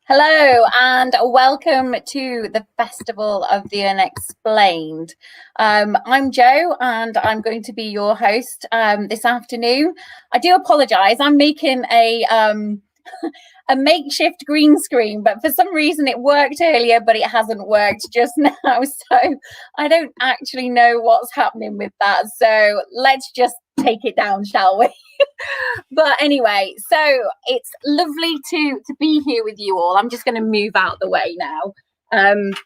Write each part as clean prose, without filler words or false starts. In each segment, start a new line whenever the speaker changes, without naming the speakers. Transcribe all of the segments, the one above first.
Hello and welcome to the Festival of the Unexplained. I'm Jo and I'm going to be your host this afternoon. I do apologise. I'm making a makeshift green screen, but for some reason it worked earlier, but it hasn't worked just now. So I don't actually know what's happening with that. So let's just take it down, shall we? But anyway, so it's lovely to be here with you all. I'm just going to move out the way now. And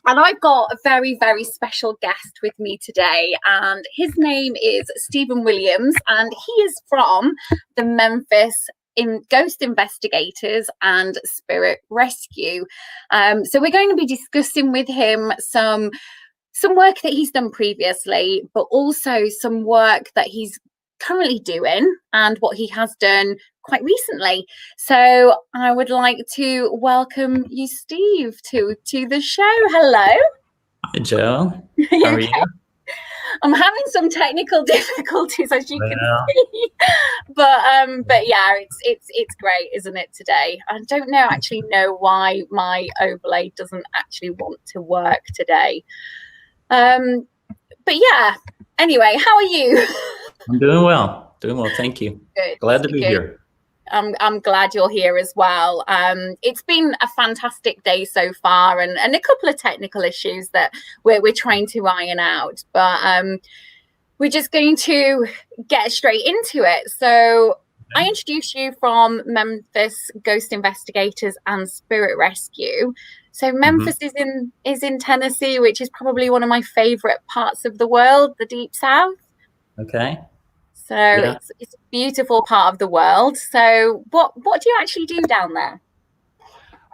I've got a very, very special guest with me today, and his name is Stephen Williams, and he is from the Memphis Ghost Investigators and Spirit Rescue. So we're going to be discussing with him some work that he's done previously, but also some work that he's currently doing and what he has done quite recently. So I would like to welcome you, Steve, to the show. Hello.
Hi, Jo. How are you?
I'm having some technical difficulties, as you can see, but yeah, it's great, isn't it? Today, I don't actually know why my overlay doesn't actually want to work today. But yeah. Anyway, how are you?
I'm doing well. Thank you.
Good.
Glad to be here.
I'm glad you're here as well. It's been a fantastic day so far, and a couple of technical issues that we're trying to iron out. But we're just going to get straight into it. So I introduced you from Memphis Ghost Investigators and Spirit Rescue. So Memphis is in Tennessee, which is probably one of my favorite parts of the world, the Deep South.
Okay.
So yeah. It's a beautiful part of the world. So what do you actually do down there?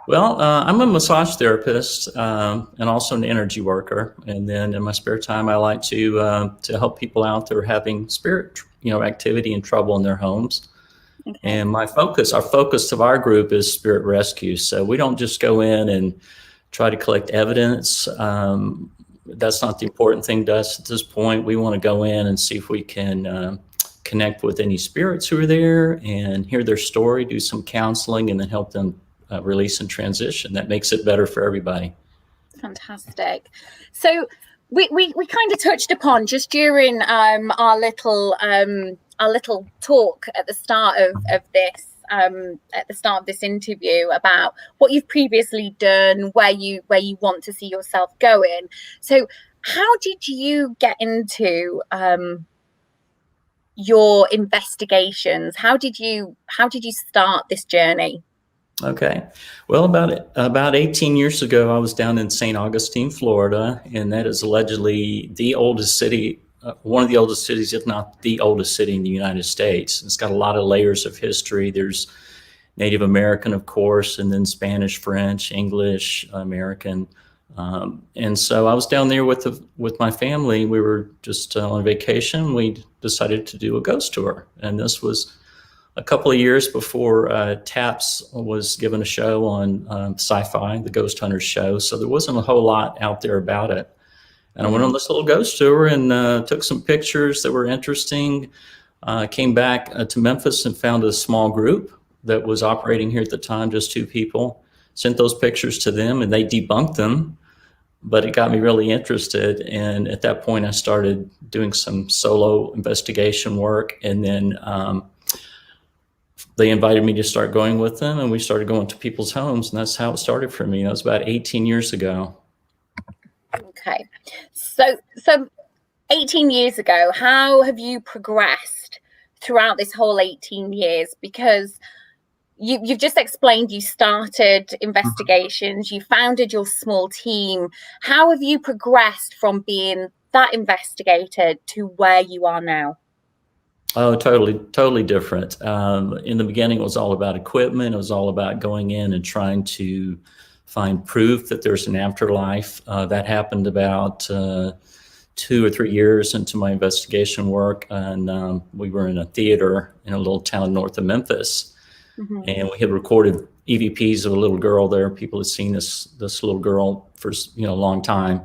Well, I'm a massage therapist and also an energy worker. And then in my spare time, I like to help people out that are having spirit, activity and trouble in their homes. Okay. And our focus of our group is spirit rescue. So we don't just go in and try to collect evidence. That's not the important thing to us at this point. We want to go in and see if we can connect with any spirits who are there and hear their story, do some counseling, and then help them release and transition. That makes it better for everybody.
Fantastic. So we kind of touched upon just during our little talk at the start of this interview about what you've previously done, where you want to see yourself going. So how did you get into your investigations? How did you start this journey?
Okay. Well, about 18 years ago, I was down in St. Augustine, Florida, and that is allegedly the oldest city, one of the oldest cities, if not the oldest city in the United States. It's got a lot of layers of history. There's Native American, of course, and then Spanish, French, English, American. And so I was down there with my family. We were just on vacation. We decided to do a ghost tour, and this was a couple of years before TAPS was given a show on Sci-Fi, the Ghost Hunters show. So there wasn't a whole lot out there about it. And I went on this little ghost tour and took some pictures that were interesting. Came back to Memphis and found a small group that was operating here at the time, just 2 people. Sent those pictures to them and they debunked them. But it got me really interested. And at that point, I started doing some solo investigation work. And then they invited me to start going with them, and we started going to people's homes, and that's how it started for me. That was about 18 years ago.
Okay. So 18 years ago, how have you progressed throughout this whole 18 years? Because you've just explained you started investigations, you founded your small team. How have you progressed from being that investigator to where you are now?
Oh, totally different. In the beginning, it was all about equipment. It was all about going in and trying to find proof that there's an afterlife. That happened about 2 or 3 years into my investigation work. And we were in a theater in a little town north of Memphis. And we had recorded EVPs of a little girl there. People had seen this little girl for a long time.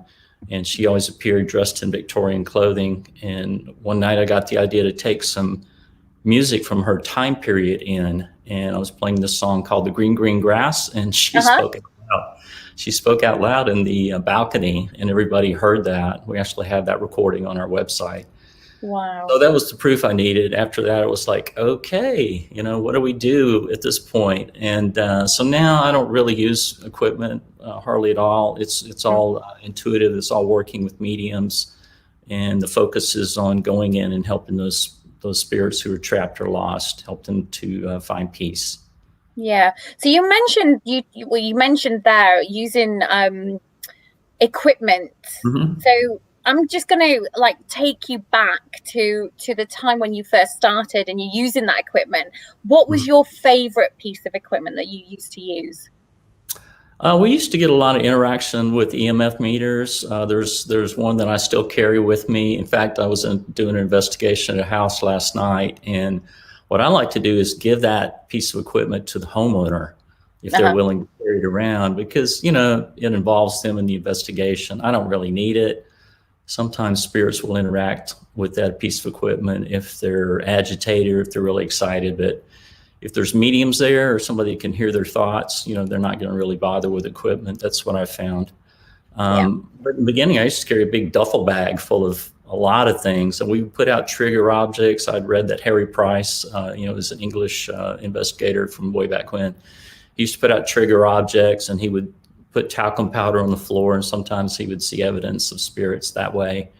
And she always appeared dressed in Victorian clothing. And one night I got the idea to take some music from her time period in, and I was playing this song called "The Green Green Grass," and she spoke out loud. She spoke out loud in the balcony, and everybody heard that. We actually have that recording on our website.
Wow.
So that was the proof I needed. After that, it was like, okay, what do we do at this point? And so now I don't really use equipment hardly at all. It's all intuitive. It's all working with mediums, and the focus is on going in and helping those spirits who are trapped or lost, help them to find peace.
Yeah. So you mentioned you mentioned there using equipment.
Mm-hmm.
So I'm just going to take you back to the time when you first started and you're using that equipment. What was your favorite piece of equipment that you used to use?
We used to get a lot of interaction with EMF meters. There's one that I still carry with me. In fact, I was doing an investigation at a house last night, and what I like to do is give that piece of equipment to the homeowner if they're willing to carry it around, because it involves them in the investigation. I don't really need it. Sometimes spirits will interact with that piece of equipment if they're agitated or if they're really excited, but if there's mediums there or somebody can hear their thoughts, they're not going to really bother with equipment. That's what I found. But in the beginning, I used to carry a big duffel bag full of a lot of things, and we put out trigger objects. I'd read that Harry Price, is an English investigator from way back when. He used to put out trigger objects, and he would put talcum powder on the floor, and sometimes he would see evidence of spirits that way.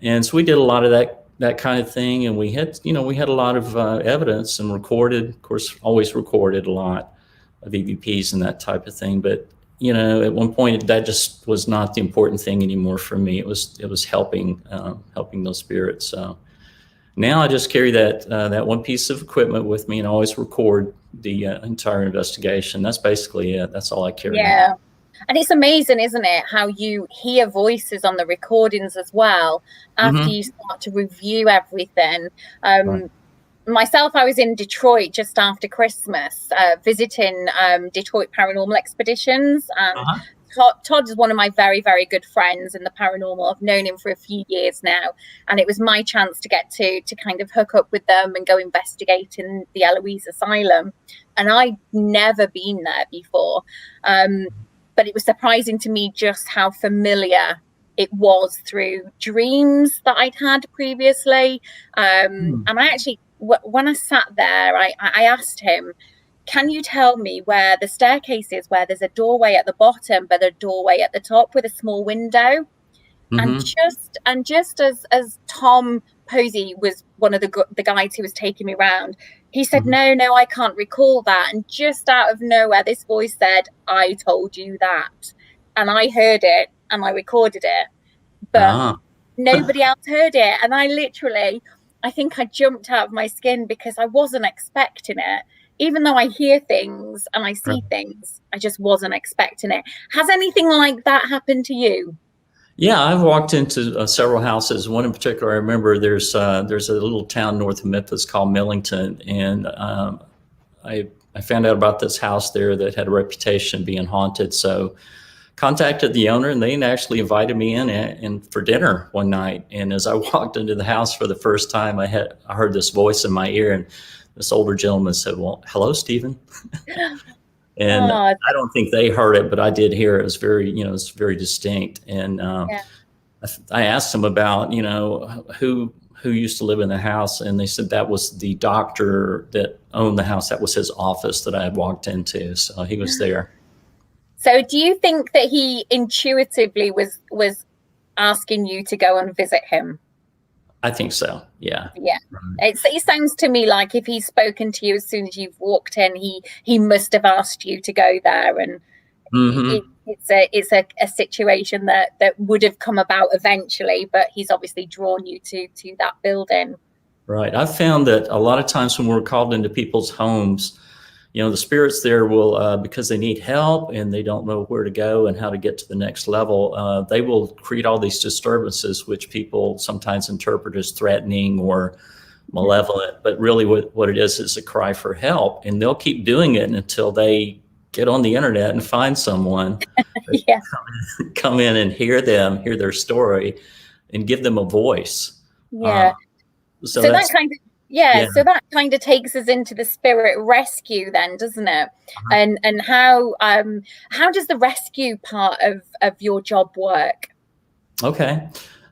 And so we did a lot of that kind of thing, and we had a lot of evidence and recorded, of course, always recorded a lot of EVPs and that type of thing. But at one point, that just was not the important thing anymore for me. It was helping those spirits. So now I just carry that one piece of equipment with me and always record the entire investigation. That's basically it. That's all I carry.
Yeah. Now. And it's amazing, isn't it, how you hear voices on the recordings as well after you start to review everything. Myself, I was in Detroit just after Christmas, visiting Detroit Paranormal Expeditions. And Todd is one of my very, very good friends in the paranormal. I've known him for a few years now. And it was my chance to get to kind of hook up with them and go investigate in the Eloise Asylum. And I'd never been there before. But it was surprising to me just how familiar it was through dreams that I'd had previously. And I actually, when I sat there, I asked him, can you tell me where the staircase is, where there's a doorway at the bottom, but a doorway at the top with a small window? And just as Tom Posey was one of the guides who was taking me around, he said, no, I can't recall that. And just out of nowhere, this voice said, I told you that. And I heard it and I recorded it, but nobody else heard it. And I think I jumped out of my skin because I wasn't expecting it. Even though I hear things and I see things, I just wasn't expecting it. Has anything like that happened to you?
Yeah, I've walked into several houses. One in particular, I remember there's a little town north of Memphis called Millington, and I found out about this house there that had a reputation of being haunted. So contacted the owner, and they actually invited me in for dinner one night. And as I walked into the house for the first time, I heard this voice in my ear, and this older gentleman said, "Well, hello, Stephen." And I don't think they heard it, but I did hear it. It was it's very distinct. And I asked them about, who used to live in the house, and they said that was the doctor that owned the house. That was his office that I had walked into. So he was there.
So do you think that he intuitively was asking you to go and visit him?
I think so. Yeah.
Yeah. It sounds to me like if he's spoken to you as soon as you've walked in, he must have asked you to go there, and it's a situation that would have come about eventually, but he's obviously drawn you to that building.
Right. I've found that a lot of times when we're called into people's homes, the spirits there will, because they need help and they don't know where to go and how to get to the next level, they will create all these disturbances, which people sometimes interpret as threatening or malevolent. But really what it is a cry for help. And they'll keep doing it until they get on the internet and find someone come in and hear their story and give them a voice.
Yeah.
So
that kind of, Yeah,
Yeah.
so that kind of takes us into the spirit rescue then, doesn't it? And how does the rescue part of your job work?
Okay.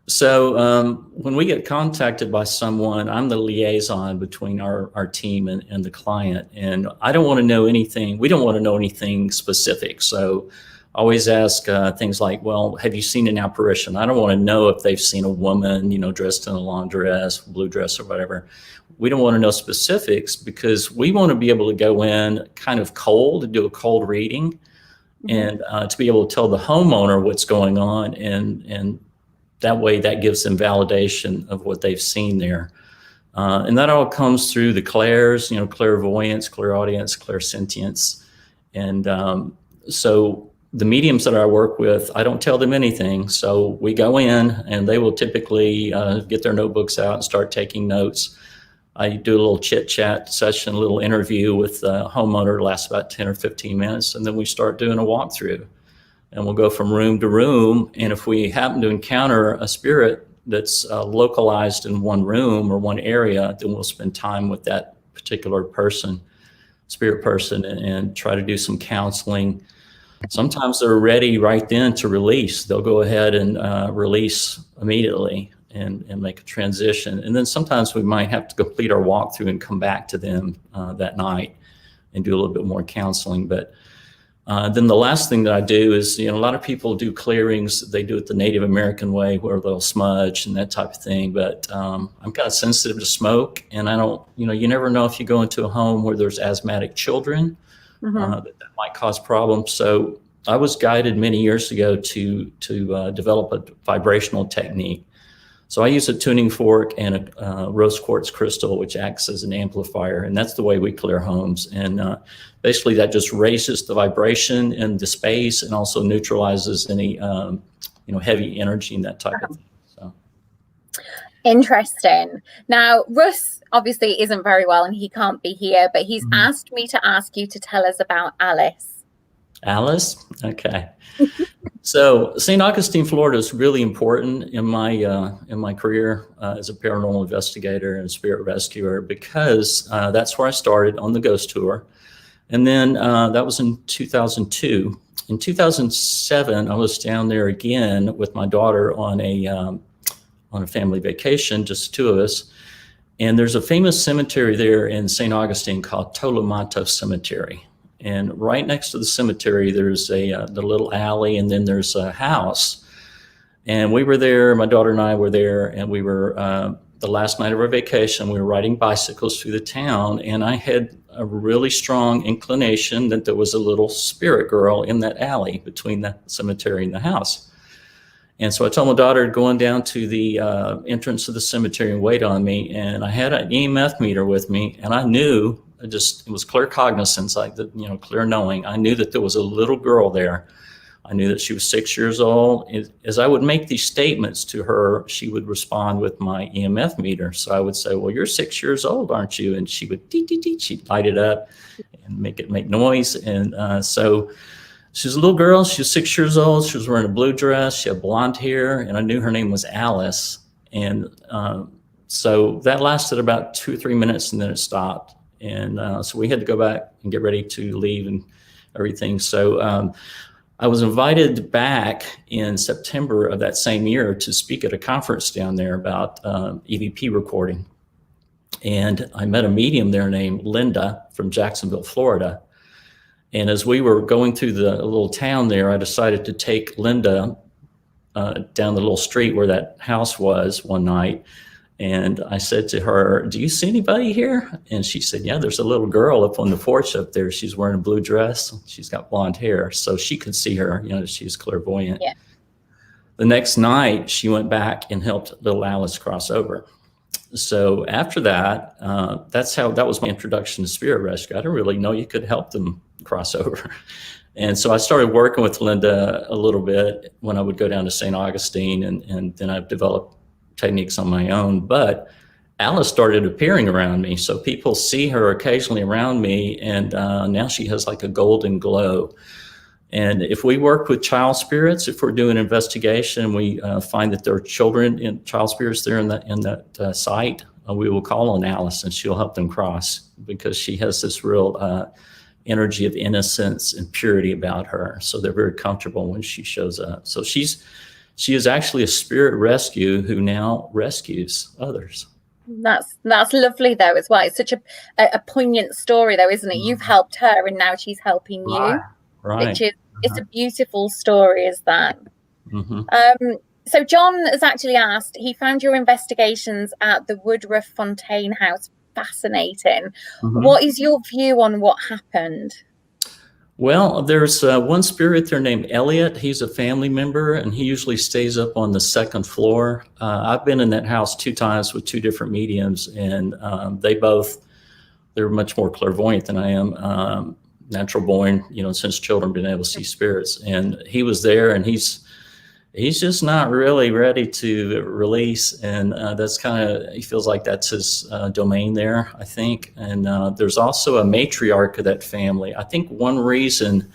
So when we get contacted by someone, I'm the liaison between our team and the client. And I don't want to know anything. We don't want to know anything specific. So I always ask things like, well, have you seen an apparition? I don't want to know if they've seen a woman, dressed in a long dress, blue dress or whatever. We don't want to know specifics because we want to be able to go in kind of cold and do a cold reading and to be able to tell the homeowner what's going on and that way that gives them validation of what they've seen there. And that all comes through the clairs, clairvoyance, clairaudience, clairsentience. And so the mediums that I work with, I don't tell them anything. So we go in and they will typically get their notebooks out and start taking notes. I do a little chit chat session, a little interview with the homeowner, lasts about 10 or 15 minutes. And then we start doing a walkthrough. And we'll go from room to room. And if we happen to encounter a spirit that's localized in one room or one area, then we'll spend time with that particular person, spirit person, and try to do some counseling. Sometimes they're ready right then to release. They'll go ahead and release immediately and make a transition. And then sometimes we might have to complete our walkthrough and come back to them that night and do a little bit more counseling. But then the last thing that I do is, a lot of people do clearings. They do it the Native American way where they'll smudge and that type of thing. But I'm kind of sensitive to smoke. And I don't, you never know if you go into a home where there's asthmatic children, that might cause problems. So I was guided many years ago to develop a vibrational technique. So I use a tuning fork and a rose quartz crystal, which acts as an amplifier. And that's the way we clear homes. And basically that just raises the vibration in the space and also neutralizes any, heavy energy and that type of thing. So.
Interesting. Now, Russ obviously isn't very well and he can't be here, but he's asked me to ask you to tell us about Alice.
Alice? Okay. So St. Augustine, Florida is really important in my career as a paranormal investigator and spirit rescuer because that's where I started on the ghost tour. And then that was in 2002. In 2007, I was down there again with my daughter on a family vacation, just two of us. And there's a famous cemetery there in St. Augustine called Tolomato Cemetery. And right next to the cemetery, there's the little alley, and then there's a house. And we were there, my daughter and I were there, and we were, the last night of our vacation, we were riding bicycles through the town, and I had a really strong inclination that there was a little spirit girl in that alley between the cemetery and the house. And so I told my daughter to go on down to the entrance of the cemetery and wait on me. And I had an EMF meter with me, and I knew, it was claircognizance, like the, clear knowing. I knew that there was a little girl there. I knew that she was 6 years old. As I would make these statements to her, she would respond with my EMF meter. So I would say, well, you're 6 years old, aren't you? And she would, dee, dee, dee. She'd light it up and make it make noise. And so she was a little girl. She was 6 years old. She was wearing a blue dress. She had blonde hair. And I knew her name was Alice. And so that lasted about 2 or 3 minutes, and then it stopped. And so we had to go back and get ready to leave and everything. So I was invited back in September of that same year to speak at a conference down there about EVP recording. And I met a medium there named Linda from Jacksonville, Florida. And as we were going through the little town there, I decided to take Linda down the little street where that house was one night. And I said to her, do you see anybody here? And she said, yeah, there's a little girl up on the porch up there. She's wearing a blue dress. She's got blonde hair. So she could see her, she's clairvoyant.
Yeah.
The next night, she went back and helped little Alice cross over. So after that, that was my introduction to spirit rescue. I didn't really know you could help them cross over. And so I started working with Linda a little bit when I would go down to St. Augustine, and then I've developed techniques on my own. But Alice started appearing around me. So people see her occasionally around me, and now she has like a golden glow. And if we work with child spirits, if we're doing investigation, we find that there are children and child spirits there in that site, we will call on Alice and she'll help them cross, because she has this real energy of innocence and purity about her. So they're very comfortable when she shows up. So she is actually a spirit rescue who now rescues others.
That's lovely though as well. It's such a poignant story though, isn't it? You've helped her and now she's helping you.
Right.
Which is it's a beautiful story, is that?
Mm-hmm.
So John has actually asked, he found your investigations at the Woodruff-Fontaine house fascinating.
Mm-hmm.
What is your view on what happened?
Well, there's one spirit there named Elliot. He's a family member, and he usually stays up on the second floor. I've been in that house 2 times with 2 different mediums, and they're much more clairvoyant than I am. Natural born, since children, been able to see spirits. And he was there, and he's just not really ready to release. And that's he feels like that's his domain there, I think. And there's also a matriarch of that family. I think one reason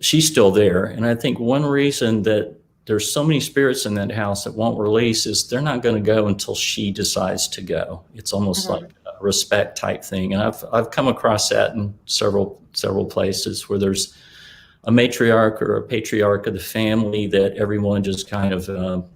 she's still there, and I think one reason that there's so many spirits in that house that won't release is they're not going to go until she decides to go. It's almost like a respect type thing. And I've come across that in several places where there's a matriarch or a patriarch of the family that everyone just kind of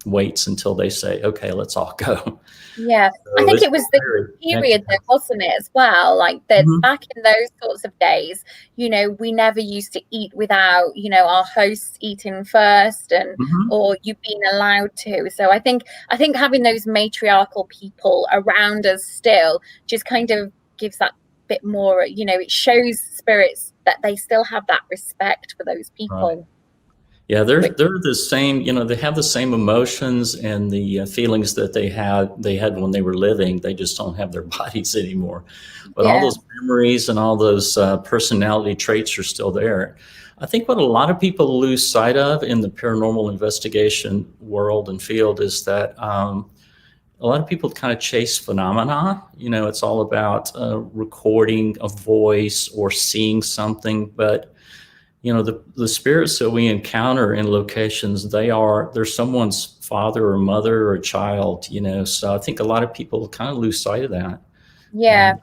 waits until they say, okay, let's all go.
Yeah, so I think it was the period though, wasn't it, as well? Like that back in those sorts of days, we never used to eat without, our hosts eating first and or you being allowed to. So I think having those matriarchal people around us still just kind of gives that bit more, it shows spirits that they still have that respect for those people.
Right. Yeah, they're the same, they have the same emotions and the feelings that they had when they were living. They just don't have their bodies anymore. But all those memories and all those personality traits are still there. I think what a lot of people lose sight of in the paranormal investigation world and field is that a lot of people kind of chase phenomena. It's all about recording a voice or seeing something, but the spirits that we encounter in locations, they're someone's father or mother or child, so I think a lot of people kind of lose sight of that.
Yeah.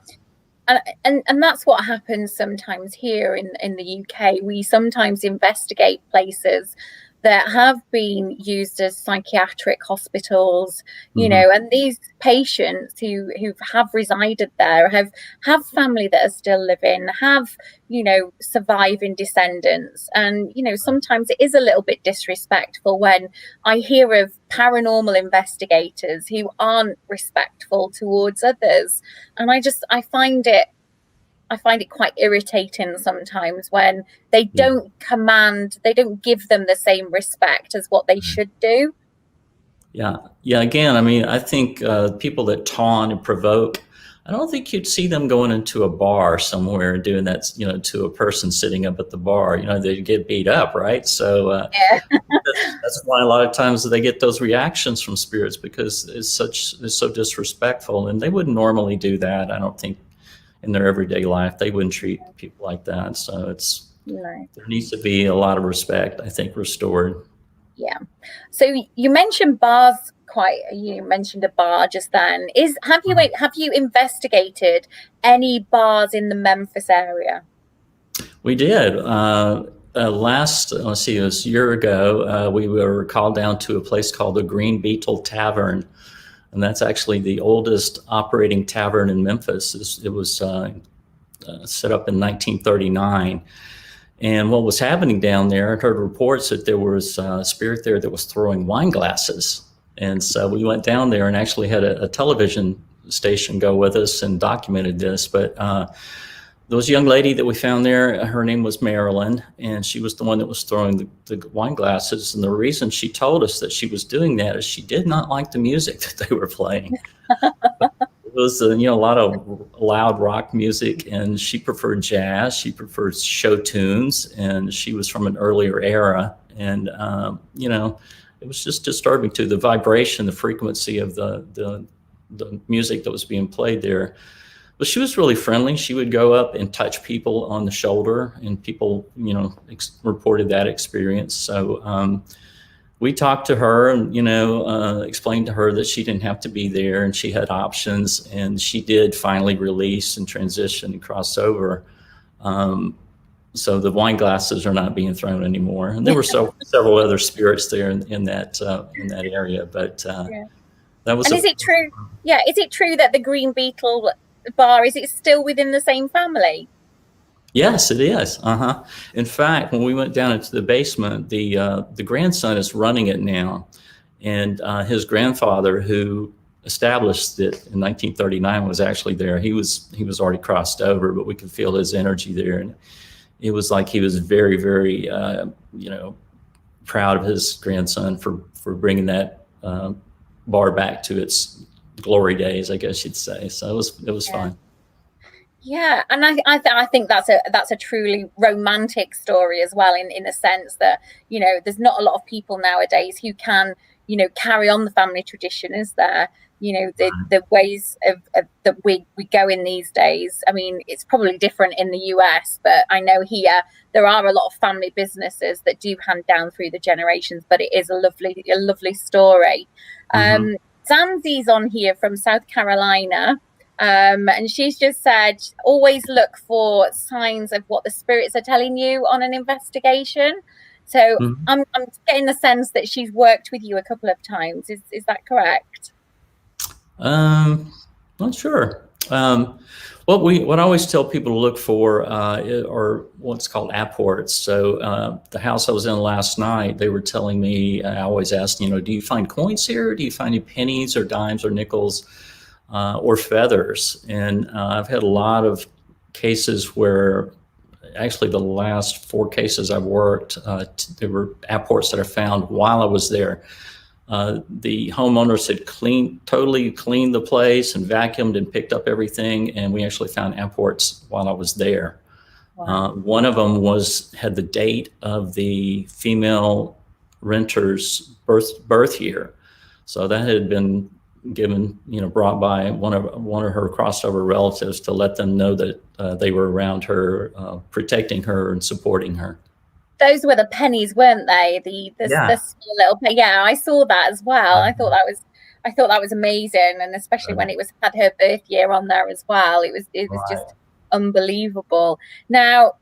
And that's what happens sometimes here in the UK. We sometimes investigate places that have been used as psychiatric hospitals, and these patients who have resided there have family that are still living, have, surviving descendants. And, sometimes it is a little bit disrespectful when I hear of paranormal investigators who aren't respectful towards others. And I find it quite irritating sometimes when they don't give them the same respect as what they should do.
Yeah. Again, I think people that taunt and provoke, I don't think you'd see them going into a bar somewhere and doing that, to a person sitting up at the bar. They get beat up, right? So that's why a lot of times they get those reactions from spirits, because it's so disrespectful, and they wouldn't normally do that. I don't think in their everyday life they wouldn't treat people like that. So there needs to be a lot of respect, I think, restored.
Yeah. So you mentioned bars you mentioned a bar just then. Have you investigated any bars in the Memphis area?
We did. Let's see, it was a year ago, we were called down to a place called the Green Beetle Tavern. And that's actually the oldest operating tavern in Memphis. It was set up in 1939. And what was happening down there, I heard reports that there was a spirit there that was throwing wine glasses. And so we went down there and actually had a television station go with us and documented this. But there was a young lady that we found there. Her name was Marilyn, and she was the one that was throwing the wine glasses. And the reason she told us that she was doing that is she did not like the music that they were playing. It was a lot of loud rock music, and she preferred jazz. She preferred show tunes, and she was from an earlier era. And it was just disturbing to the vibration, the frequency of the music that was being played there. But she was really friendly. She would go up and touch people on the shoulder, and people, reported that experience. So we talked to her and, explained to her that she didn't have to be there and she had options, and she did finally release and transition and cross over. So the wine glasses are not being thrown anymore. And there were several other spirits there in that area, but that was.
And is it true? Yeah, is it true that the Green Beetle bar, is it still within the same family?
Yes, it is. In fact, when we went down into the basement, the grandson is running it now, and his grandfather, who established it in 1939, was actually there. He was already crossed over, but we could feel his energy there, and it was like he was very, very, proud of his grandson for bringing that bar back to its glory days, I guess you'd say. So it was fun.
Yeah, and I think that's a truly romantic story as well, in the sense that, there's not a lot of people nowadays who can, carry on the family tradition, is there? The ways of that we go in these days. I mean, it's probably different in the US, but I know here there are a lot of family businesses that do hand down through the generations, but it is a lovely story. Zanzi's on here from South Carolina. And she's just said, always look for signs of what the spirits are telling you on an investigation. So I'm getting the sense that she's worked with you a couple of times. Is that correct?
Not sure. What I always tell people to look for are what's called apports. So the house I was in last night, they were telling me, I always ask, do you find coins here? Do you find any pennies or dimes or nickels? Or feathers. And I've had a lot of cases where, actually the last 4 cases I've worked, there were apports that I found while I was there. The homeowners had totally cleaned the place and vacuumed and picked up everything, and we actually found apports while I was there. Wow. One of them had the date of the female renter's birth year. So that had been given, brought by one of her crossover relatives to let them know that they were around her, protecting her and supporting her.
Those were the pennies, weren't they? The small little yeah, I saw that as well. I thought that was amazing, and especially when it had her birth year on there as well. It was just unbelievable. Now,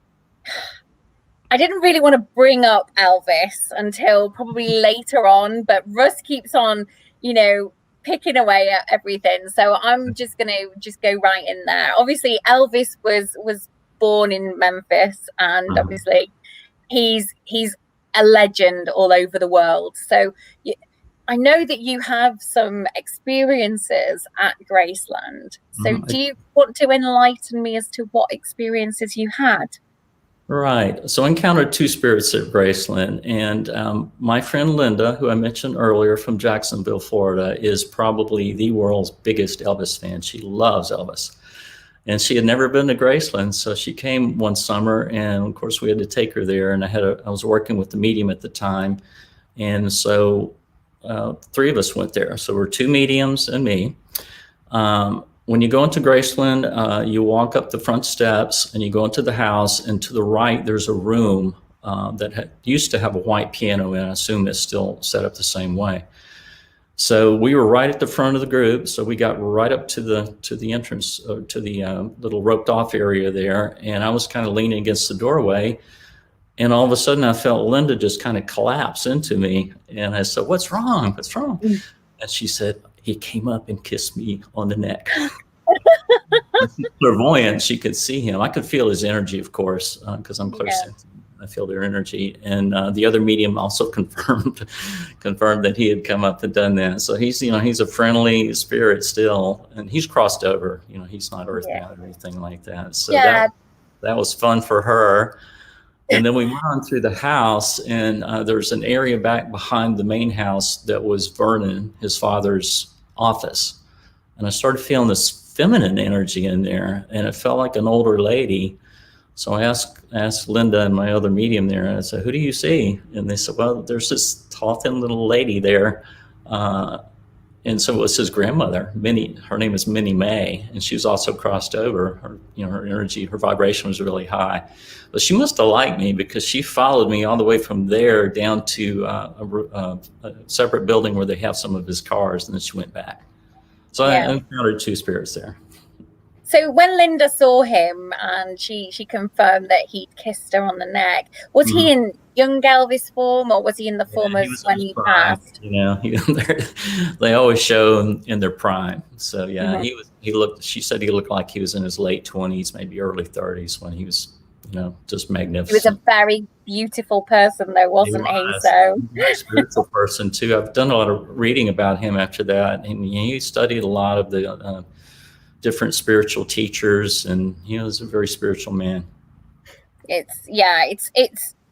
I didn't really want to bring up Elvis until probably later on, but Russ keeps on, picking away at everything, so I'm just gonna go right in there. Obviously, Elvis was born in Memphis, and obviously he's a legend all over the world. So I know that you have some experiences at Graceland. So do you want to enlighten me as to what experiences you had?
Right. So I encountered 2 spirits at Graceland, and my friend Linda, who I mentioned earlier from Jacksonville, Florida, is probably the world's biggest Elvis fan. She loves Elvis, and she had never been to Graceland, so she came one summer, and of course we had to take her there. And I was working with the medium at the time, and so 3 of us went there. So we're 2 mediums and me. When you go into Graceland, you walk up the front steps and you go into the house, and to the right, there's a room that used to have a white piano in. I assume it's still set up the same way. So we were right at the front of the group. So we got right up to the entrance, to the little roped off area there. And I was kind of leaning against the doorway. And all of a sudden I felt Linda just kind of collapse into me. And I said, "What's wrong? What's wrong?" And she said, "He came up and kissed me on the neck." She's clairvoyant. She could see him. I could feel his energy, of course, because I'm clairsentient. I feel their energy. And the other medium also confirmed that he had come up and done that. So he's a friendly spirit still, and he's crossed over. He's not earthbound or anything like that. So that was fun for her. And then we went on through the house, and there's an area back behind the main house that was Vernon, his father's office. And I started feeling this feminine energy in there, and it felt like an older lady. So I asked Linda and my other medium there, and I said, "Who do you see?" And they said, "Well, there's this tall, thin little lady there." and so it was his grandmother, Minnie. Her name is Minnie Mae, and she was also crossed over. Her energy, her vibration was really high. But she must have liked me because she followed me all the way from there down to a separate building where they have some of his cars, and then she went back. So I encountered two spirits there.
So when Linda saw him and she confirmed that he'd kissed her on the neck, was he in young Elvis form, or was he in the form of when he passed?
They always show him in their prime. So she said he looked like he was in his late 20s, maybe early 30s when he was, just magnificent.
He was a very beautiful person though, wasn't he? So
a spiritual person too. I've done a lot of reading about him after that, and he studied a lot of the different spiritual teachers, and he was a very spiritual man.
It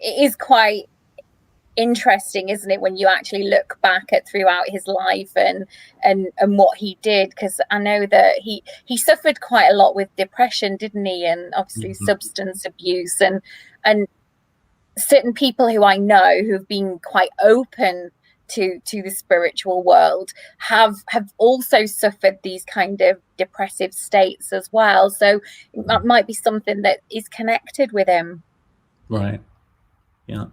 is quite interesting, isn't it, when you actually look back at throughout his life and what he did, because I know that he suffered quite a lot with depression, didn't he, and obviously substance abuse, and certain people who I know who've been quite open to the spiritual world have also suffered these kind of depressive states as well. So that might be something that is connected with him.
Right. Yeah.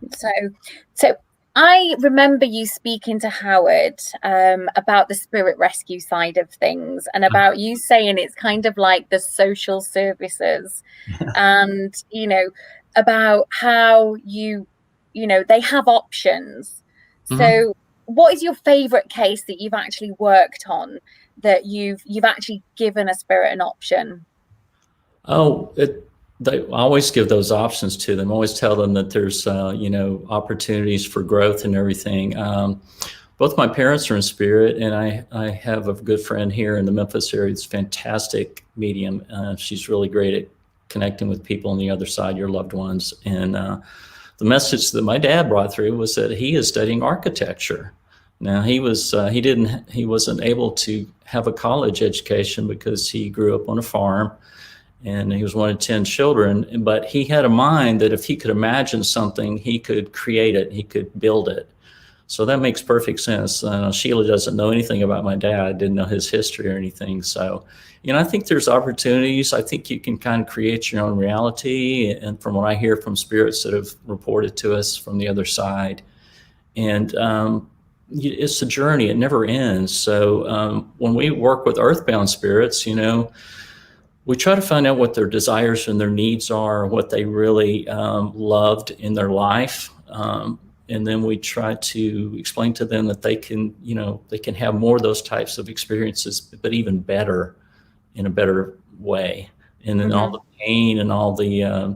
So I remember you speaking to Howard about the spirit rescue side of things, and about you saying it's kind of like the social services and, about how they have options. So what is your favorite case that you've actually worked on that you've actually given a spirit an option?
They always give those options to them. Always tell them that there's opportunities for growth and everything. Both my parents are in spirit, and I have a good friend here in the Memphis area. It's a fantastic medium. She's really great at connecting with people on the other side, your loved ones. And the message that my dad brought through was that he is studying architecture. Now he wasn't able to have a college education because he grew up on a farm, and he was one of 10 children, but he had a mind that if he could imagine something, he could create it, he could build it. So that makes perfect sense. Sheila doesn't know anything about my dad, didn't know his history or anything. So, I think there's opportunities. I think you can kind of create your own reality. And from what I hear from spirits that have reported to us from the other side, and it's a journey, it never ends. So when we work with earthbound spirits, we try to find out what their desires and their needs are, what they really loved in their life. And then we try to explain to them that they can have more of those types of experiences, but even better, in a better way. And then all the pain and all the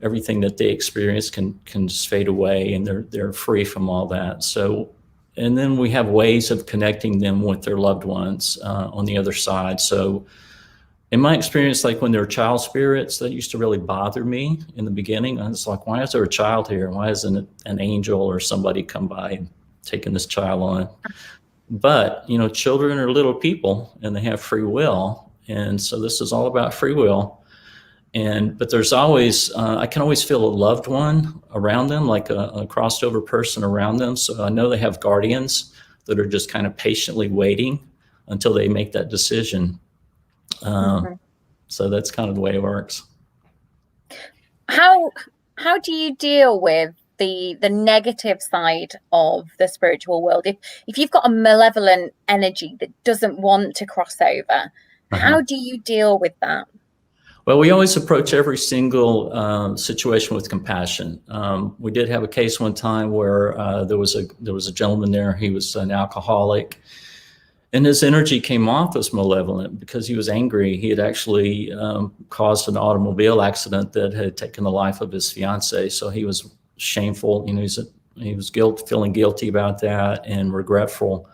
everything that they experience can just fade away, and they're free from all that. So, and then we have ways of connecting them with their loved ones on the other side. So in my experience, like when there were child spirits, that used to really bother me in the beginning. I was like, why is there a child here? Why isn't it an angel or somebody come by and taking this child on? But, children are little people, and they have free will. And so this is all about free will. But there's always, I can always feel a loved one around them, like a crossed over person around them. So I know they have guardians that are just kind of patiently waiting until they make that decision. So that's kind of the way it works.
How do you deal with the negative side of the spiritual world? If you've got a malevolent energy that doesn't want to cross over, how do you deal with that?
Well, we always approach every single situation with compassion. We did have a case one time where there was a gentleman there. He was an alcoholic, and his energy came off as malevolent because he was angry. He had actually caused an automobile accident that had taken the life of his fiancee. So he was shameful. He was feeling guilty about that and regretful.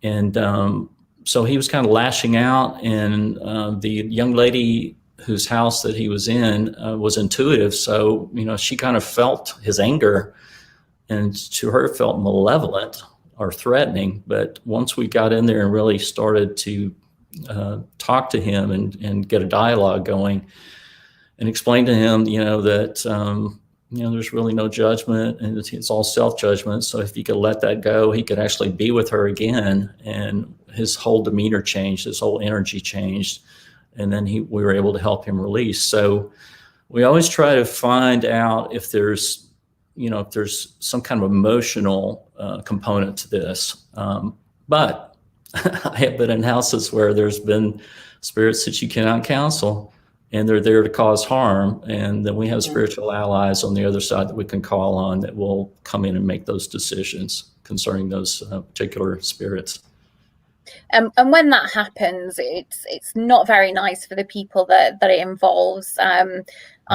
And so he was kind of lashing out. And the young lady whose house that he was in was intuitive. So, she kind of felt his anger, and to her felt malevolent or threatening. But once we got in there and really started to talk to him and get a dialogue going and explain to him, that there's really no judgment, and it's all self-judgment. So if he could let that go, he could actually be with her again, and his whole demeanor changed, his whole energy changed, and then we were able to help him release. So we always try to find out if there's some kind of emotional component to this. But I have been in houses where there's been spirits that you cannot counsel, and they're there to cause harm. And then we have spiritual allies on the other side that we can call on that will come in and make those decisions concerning those particular spirits.
And when that happens, it's not very nice for the people that it involves. I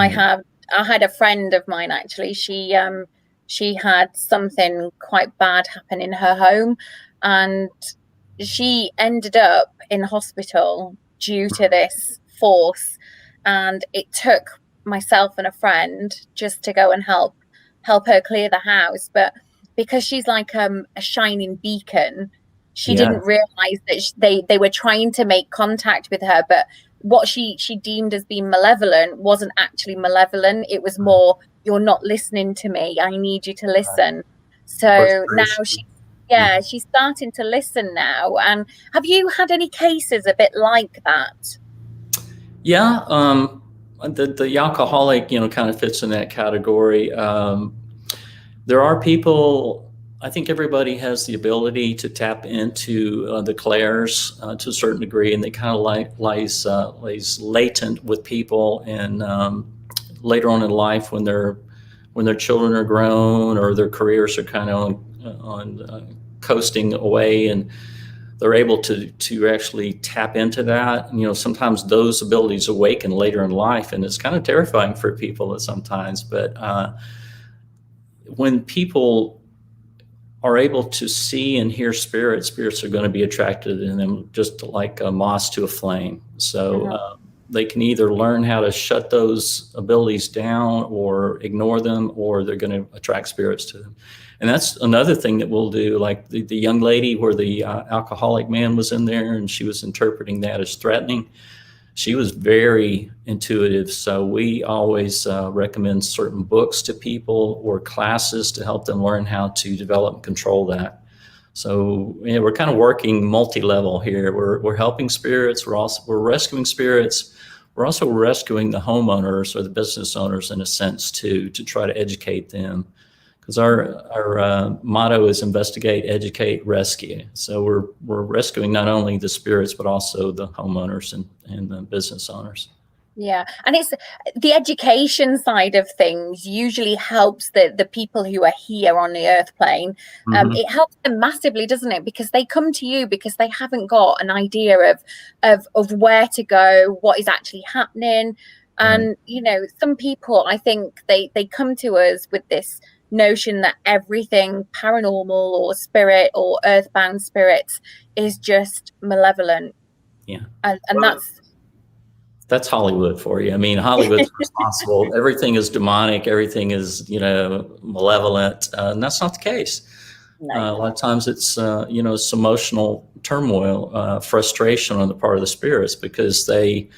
had a friend of mine, actually. She had something quite bad happen in her home, and she ended up in hospital due to this force. And it took myself and a friend just to go and help her clear the house. But because she's like a shining beacon, she didn't realize that they were trying to make contact with her. But what she deemed as being malevolent wasn't actually malevolent. It was more, you're not listening to me. I need you to listen. Right. So now she's starting to listen now. And have you had any cases a bit like that?
Yeah, the alcoholic, kind of fits in that category. There are people. I think everybody has the ability to tap into the clairs to a certain degree, and they kind of lays latent with people. And later on in life, when their children are grown or their careers are kind of on coasting away, and they're able to actually tap into that. Sometimes those abilities awaken later in life, and it's kind of terrifying for people sometimes. But when people are able to see and hear spirits are going to be attracted in them, just like a moth to a flame. So they can either learn how to shut those abilities down or ignore them, or they're going to attract spirits to them. And that's another thing that we'll do, like the young lady where the alcoholic man was in there and she was interpreting that as threatening. She was very intuitive. So we always recommend certain books to people or classes to help them learn how to develop and control that. So we're kind of working multi-level here. We're helping spirits. We're rescuing spirits. We're also rescuing the homeowners or the business owners in a sense too, to try to educate them. Because our motto is investigate, educate, rescue. So we're rescuing not only the spirits, but also the homeowners and the business owners.
Yeah. And it's the education side of things usually helps the people who are here on the earth plane. It helps them massively, doesn't it? Because they come to you because they haven't got an idea of where to go, what is actually happening. And, some people, I think they come to us with this notion that everything paranormal or spirit or earthbound spirits is just malevolent.
Yeah.
And
that's Hollywood for you. I mean, Hollywood's responsible. Everything is demonic. Everything is, malevolent. And that's not the case. No. A lot of times it's, it's emotional turmoil, frustration on the part of the spirits, because they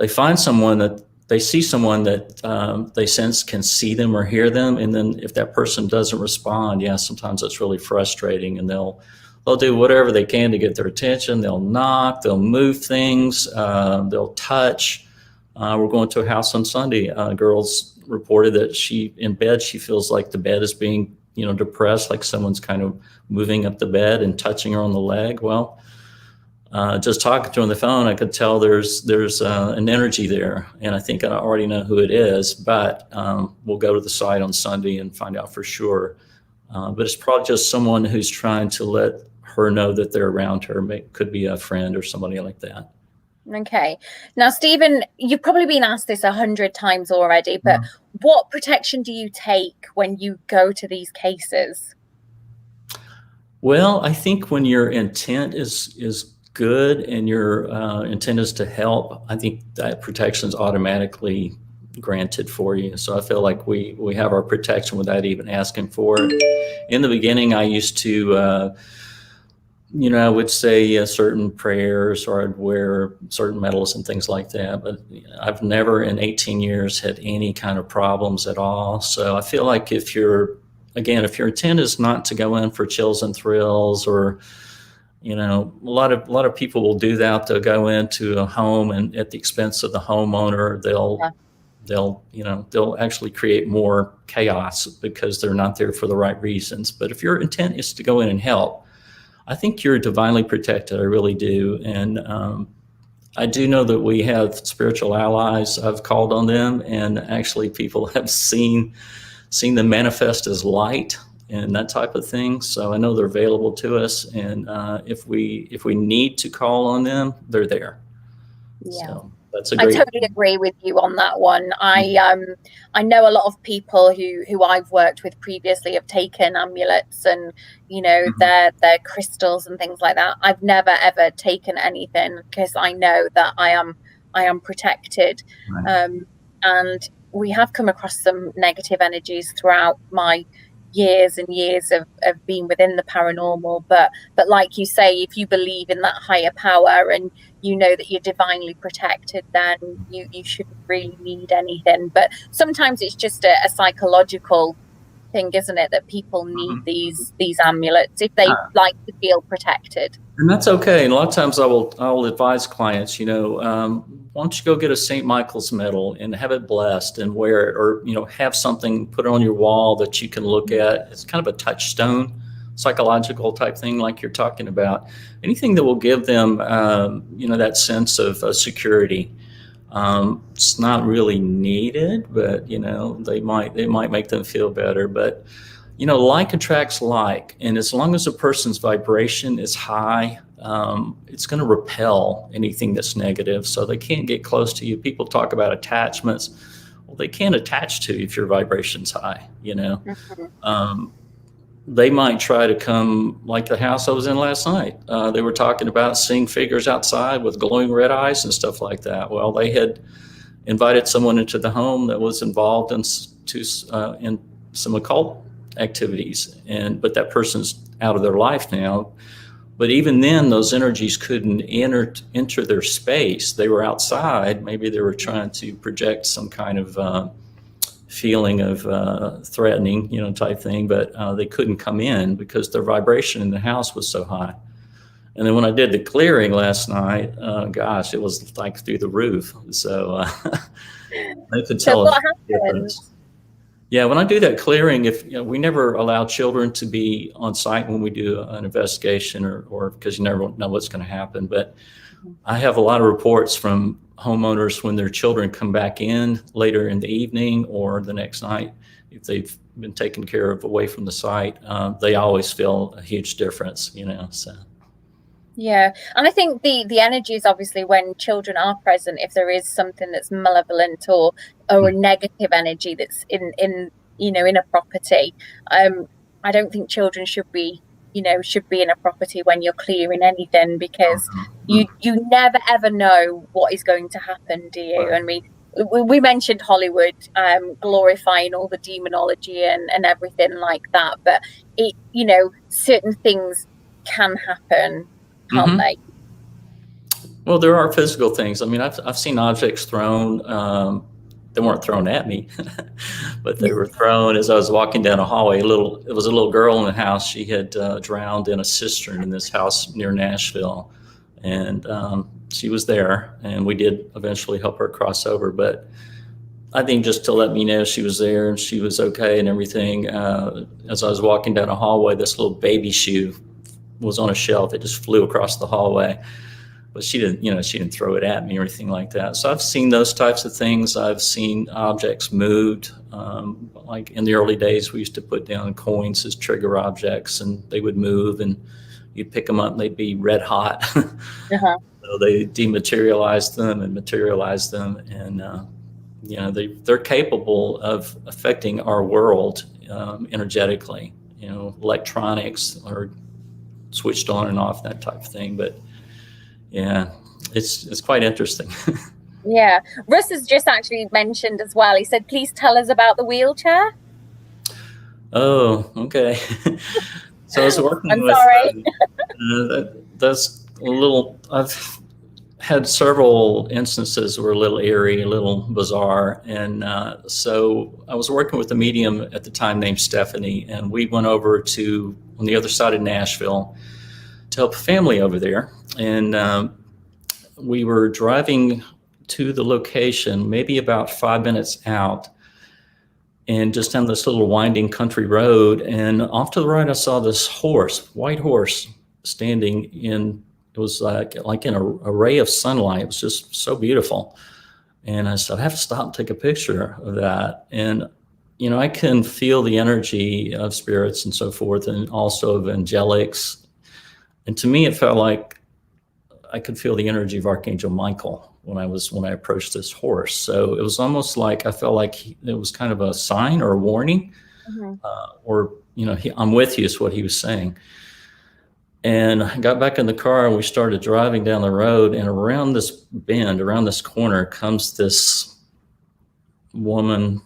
find someone that they see someone that they sense can see them or hear them. And then if that person doesn't respond, sometimes that's really frustrating, and they'll do whatever they can to get their attention. They'll knock, they'll move things, they'll touch. We're going to a house on Sunday. Girls reported that in bed, she feels like the bed is being, depressed, like someone's kind of moving up the bed and touching her on the leg. Well, just talking to her on the phone, I could tell there's an energy there, and I think I already know who it is, but we'll go to the site on Sunday and find out for sure. But it's probably just someone who's trying to let her know that they're around her. Could be a friend or somebody like that.
Okay. Now, Stephen, you've probably been asked this 100 times already, but what protection do you take when you go to these cases?
Well, I think when your intent is good and your intent is to help, I think that protection is automatically granted for you. So I feel like we have our protection without even asking for it. In the beginning, I used to I would say certain prayers, or I'd wear certain medals and things like that. But I've never in 18 years had any kind of problems at all. So I feel like if your intent is not to go in for chills and thrills, or a lot of people will do that. They'll go into a home, and at the expense of the homeowner, they'll actually create more chaos because they're not there for the right reasons. But if your intent is to go in and help, I think you're divinely protected. I really do. And I do know that we have spiritual allies. I've called on them, and actually people have seen them manifest as light and that type of thing. So I know they're available to us. And if we need to call on them, they're there.
Yeah.
So that's a great.
I totally agree with you on that one. I know a lot of people who I've worked with previously have taken amulets and their crystals and things like that. I've never ever taken anything because I know that I am protected.
Right.
And we have come across some negative energies throughout my years and years of being within the paranormal, but like you say, if you believe in that higher power and you know that you're divinely protected, then you shouldn't really need anything. But sometimes it's just a psychological thing, isn't it, that people need these amulets if they like to feel protected.
And that's okay. And a lot of times I'll advise clients, why don't you go get a St. Michael's medal and have it blessed and wear it, or, have something put on your wall that you can look at. It's kind of a touchstone, psychological type thing like you're talking about. Anything that will give them, that sense of security. It's not really needed, but, they might make them feel better. But, like attracts like, and as long as a person's vibration is high, it's going to repel anything that's negative. So they can't get close to you. People talk about attachments. Well, they can't attach to you if your vibration's high, They might try to come, like the house I was in last night. They were talking about seeing figures outside with glowing red eyes and stuff like that. Well, they had invited someone into the home that was involved in some occult activities, but that person's out of their life now. But even then, those energies couldn't enter their space. They were outside. Maybe they were trying to project some kind of feeling of threatening, type thing, but they couldn't come in because their vibration in the house was so high. And then when I did the clearing last night, gosh, it was like through the roof. So they could tell
what
the difference. Yeah, when I do that clearing, we never allow children to be on site when we do an investigation, or because you never know what's going to happen. But I have a lot of reports from homeowners when their children come back in later in the evening or the next night, if they've been taken care of away from the site, they always feel a huge difference, So.
Yeah, and I think the energy is obviously when children are present, if there is something that's malevolent or a negative energy that's in a property. I don't think children should be in a property when you're clearing anything, because you never ever know what is going to happen, do you? I mean, we mentioned Hollywood glorifying all the demonology and everything like that, but certain things can happen, can't they?
Well, there are physical things. I mean, I've seen objects thrown. They weren't thrown at me, but they were thrown as I was walking down a hallway. It was a little girl in the house. She had drowned in a cistern in this house near Nashville, and she was there, and we did eventually help her cross over. But I think just to let me know she was there and she was okay and everything. As I was walking down a hallway, this little baby shoe was on a shelf. It just flew across the hallway. But she didn't throw it at me or anything like that. So I've seen those types of things. I've seen objects moved. Like in the early days, we used to put down coins as trigger objects, and they would move, and you'd pick them up, and they'd be red hot. So they dematerialized them and materialized them, and they're capable of affecting our world energetically. Electronics are switched on and off, that type of thing, but. Yeah, it's quite interesting.
Yeah. Russ has just actually mentioned as well. He said, please tell us about the wheelchair.
Oh, okay. So I was working
I'm
with
sorry.
that's a little. I've had several instances that were a little eerie, a little bizarre, and so I was working with a medium at the time named Stephanie, and we went over to on the other side of Nashville to help a family over there, and we were driving to the location, maybe about 5 minutes out, and just down this little winding country road. And off to the right, I saw this white horse, standing in. It was like in a ray of sunlight. It was just so beautiful. And I said, I have to stop and take a picture of that. And I can feel the energy of spirits and so forth, and also of angelics. And to me, it felt like I could feel the energy of Archangel Michael when I approached this horse. So it was almost like I felt like it was kind of a sign or a warning, or I'm with you is what he was saying. And I got back in the car and we started driving down the road, and around this bend, around this corner, comes this woman,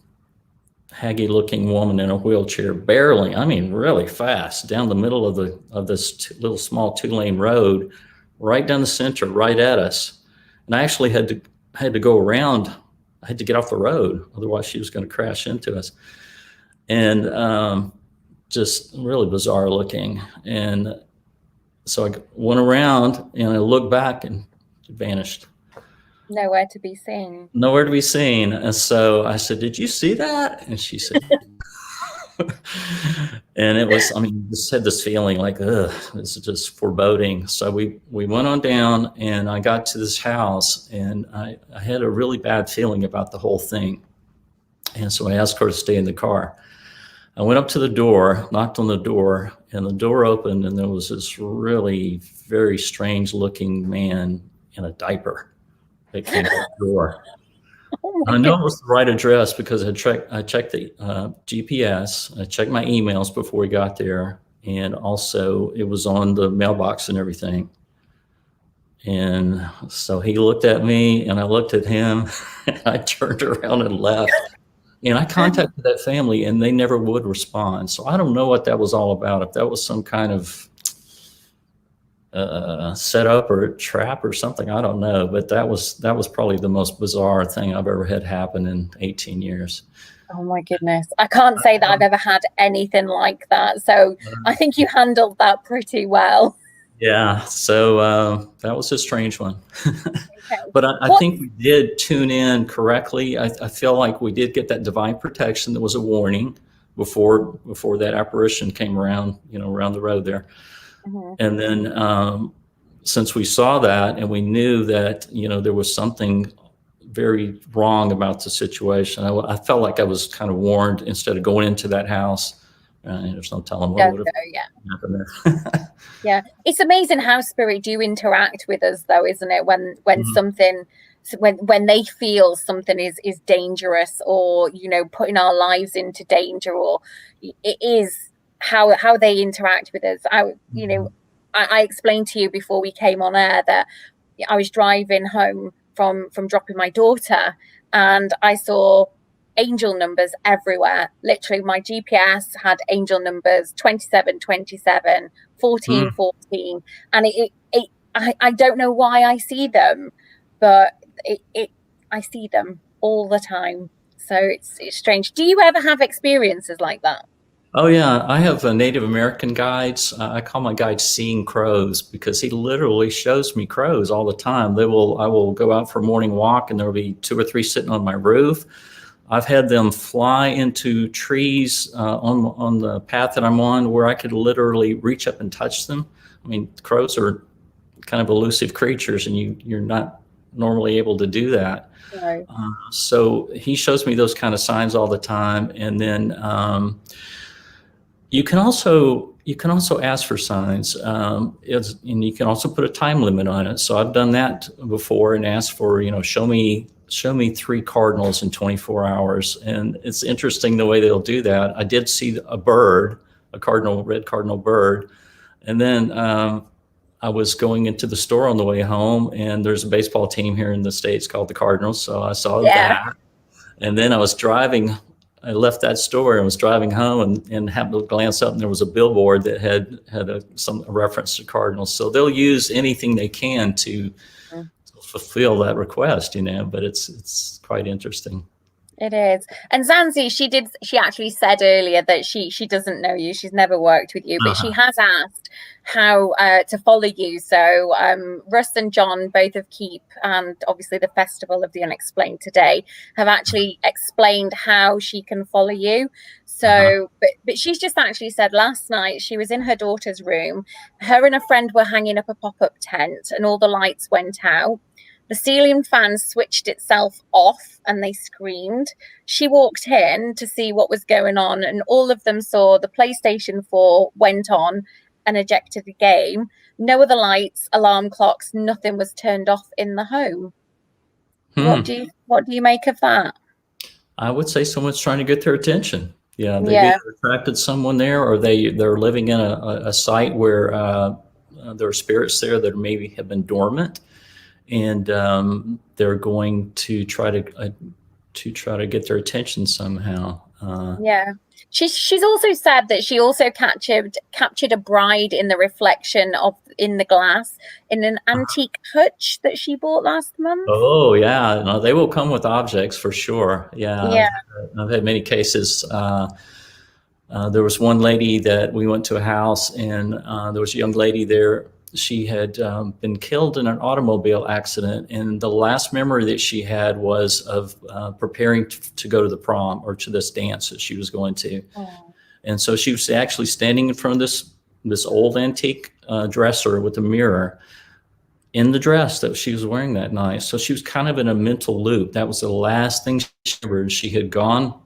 haggy looking woman in a wheelchair, barreling, I mean, really fast down the middle of this little small 2-lane road, right down the center, right at us. And I actually had to go around. I had to get off the road, otherwise she was going to crash into us. And just really bizarre looking. And so I went around and I looked back and it vanished.
Nowhere to be seen.
Nowhere to be seen. And so I said, "Did you see that?" And she said, and it was, just had this feeling like, this is just foreboding. So we went on down, and I got to this house, and I had a really bad feeling about the whole thing. And so I asked her to stay in the car. I went up to the door, knocked on the door, and the door opened, and there was this really very strange looking man in a diaper that came out the door. I know it was the right address because I checked the GPS. I checked my emails before we got there, and also it was on the mailbox and everything. And so he looked at me, and I looked at him, and I turned around and left. And I contacted that family, and they never would respond. So I don't know what that was all about. If that was some kind of setup or a trap or something, I don't know. But that was probably the most bizarre thing I've ever had happen in 18 years.
Oh my goodness. I can't say that I've ever had anything like that. So I think you handled that pretty well.
Yeah. So that was a strange one. Okay. But I think we did tune in correctly. I feel like we did get that divine protection. That was a warning before that apparition came around, around the road there. Mm-hmm. And then since we saw that and we knew that, there was something very wrong about the situation, I felt like I was kind of warned instead of going into that house. There's no telling what would have happened there.
Yeah, it's amazing how spirit do interact with us, though, isn't it? When mm-hmm. something, when they feel something is dangerous, or putting our lives into danger, or it is how they interact with us. I explained to you before we came on air that I was driving home from dropping my daughter, and I saw angel numbers everywhere. Literally, my GPS had angel numbers 2727, 1414, and I don't know why I see them, but I see them all the time. So it's strange. Do you ever have experiences like that?
Oh yeah, I have Native American guides. I call my guides seeing crows, because he literally shows me crows all the time. I will go out for a morning walk, and there will be 2 or 3 sitting on my roof. I've had them fly into trees on the path that I'm on, where I could literally reach up and touch them. I mean, crows are kind of elusive creatures, and you're not normally able to do that. Right. So he shows me those kind of signs all the time. And then you can also ask for signs, and you can also put a time limit on it. So I've done that before and asked for, show me 3 cardinals in 24 hours. And it's interesting the way they'll do that. I did see a bird, red cardinal bird. And then I was going into the store on the way home, and there's a baseball team here in the States called the Cardinals. So I saw that. And then I was driving I left that store and was driving home and happened to glance up, and there was a billboard that had a reference to cardinals. So they'll use anything they can to fulfill that request, but it's quite interesting.
It is. And Zanzi, she actually said earlier that she doesn't know you. She's never worked with you, but she has asked how to follow you. So Russ and John, both of Keep and obviously the Festival of the Unexplained today, have actually explained how she can follow you. So, but she's just actually said last night she was in her daughter's room. Her and a friend were hanging up a pop-up tent and all the lights went out. The ceiling fan switched itself off and they screamed. She walked in to see what was going on, and all of them saw the PlayStation 4 went on and ejected the game. No other lights, alarm clocks, nothing was turned off in the home. What do you make of that? I
would say someone's trying to get their attention. Yeah, they've either attracted someone there, or they're living in a site where there are spirits there that maybe have been dormant. And they're going to try to get their attention somehow.
She's also said that she also captured a bride in the reflection in the glass in an antique hutch that she bought last month.
Oh yeah, no, they will come with objects for sure. Yeah. I've had many cases. There was one lady that we went to a house, and there was a young lady there. She had been killed in an automobile accident, and the last memory that she had was of preparing to go to the prom, or to this dance that she was going to. And so she was actually standing in front of this old antique dresser with a mirror in the dress that she was wearing that night. So she was kind of in a mental loop. That was the last thing she remembered. She had gone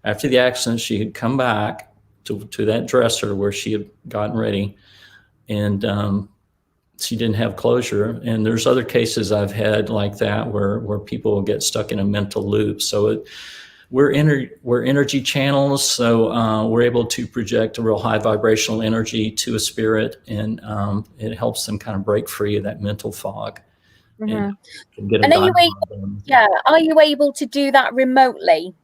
after the accident. She had come back to that dresser where she had gotten ready, and she didn't have closure. And there's other cases I've had like that where people will get stuck in a mental loop. So we're energy channels. So we're able to project a real high vibrational energy to a spirit, and it helps them kind of break free of that mental fog.
And are you able to do that remotely?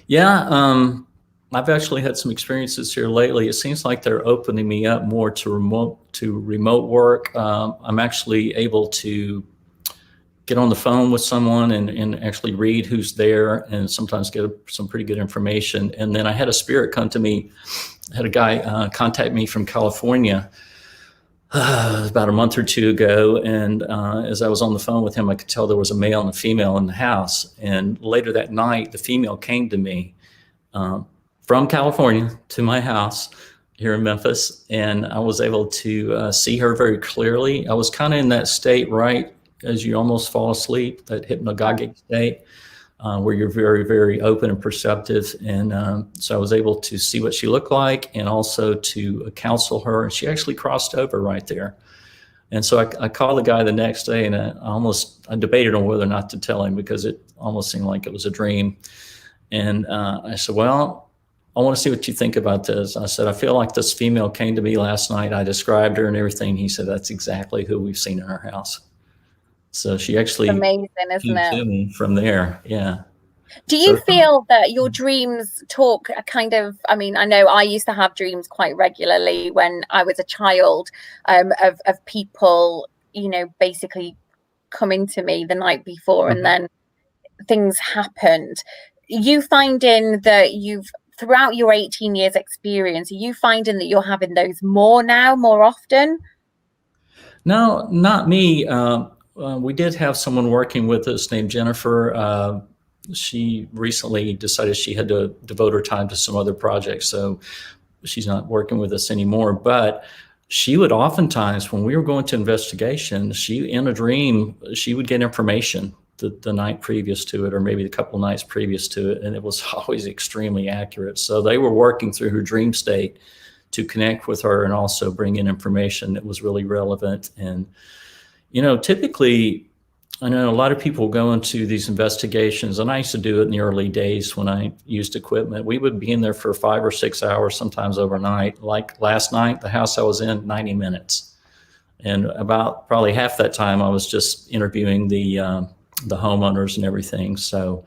Yeah. I've actually had some experiences here lately. It seems like they're opening me up more to remote work. I'm actually able to get on the phone with someone and actually read who's there, and sometimes get some pretty good information. And then I had a spirit come to me. I had a guy contact me from California about a month or two ago. And as I was on the phone with him, I could tell there was a male and a female in the house. And later that night, the female came to me from California to my house here in Memphis, and I was able to see her very clearly. I was kind of in that state right as you almost fall asleep, that hypnagogic state, where you're very, very open and perceptive. And so I was able to see what she looked like, and also to counsel her. And she actually crossed over right there. And so I called the guy the next day, and I debated on whether or not to tell him, because it almost seemed like it was a dream. And I said, well, I want to see what you think about this. I said, I feel like this female came to me last night. I described her and everything. He said, that's exactly who we've seen in our house. So she actually
amazing, isn't it?
To me from there. Yeah.
Do you feel that your dreams talk a kind of, I mean, I know I used to have dreams quite regularly when I was a child, of people, basically coming to me the night before, and then things happened. You finding that throughout your 18 years experience, are you finding that you're having those more often?
No, not me. We did have someone working with us named Jennifer. She recently decided she had to devote her time to some other projects, so she's not working with us anymore. But she would oftentimes, when we were going to investigation, in a dream, she would get information the night previous to it, or maybe a couple nights previous to it, and it was always extremely accurate. So they were working through her dream state to connect with her and also bring in information that was really relevant. And typically, I know a lot of people go into these investigations, and I used to do it in the early days when I used equipment. We would be in there for 5 or 6 hours, sometimes overnight. Like last night, the house I was in, 90 minutes. And about probably half that time, I was just interviewing the homeowners and everything. So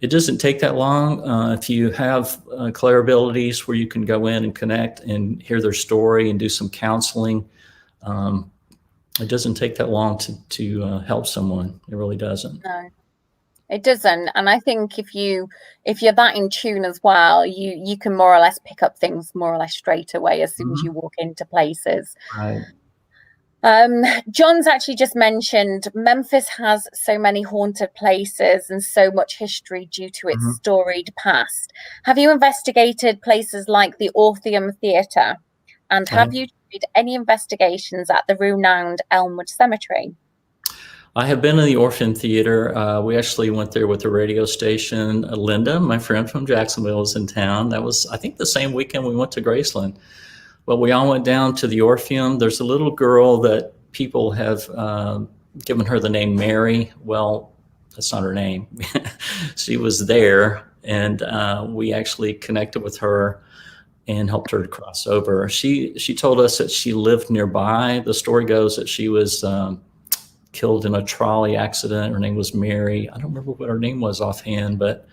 It doesn't take that long. If you have clair abilities where you can go in and connect and hear their story and do some counseling, it doesn't take that long to help someone. It really doesn't.
No, it doesn't. And I think if you're that in tune as well, you can more or less pick up things more or less straight away as soon as you walk into places.
Right.
John's actually just mentioned Memphis has so many haunted places and so much history due to its storied past. Have you investigated places like the Ortheum Theater? And have you tried any investigations at the renowned Elmwood Cemetery?
I have been in the Orpheum Theater. We actually went there with the radio station. Linda, my friend from Jacksonville, was in town. That was, I think, the same weekend we went to Graceland. But we all went down to the Orpheum. There's a little girl that people have given her the name Mary. Well, that's not her name. She was there, and we actually connected with her and helped her to cross over. She told us that she lived nearby. The story goes that she was killed in a trolley accident. Her name was Mary. I don't remember what her name was offhand, but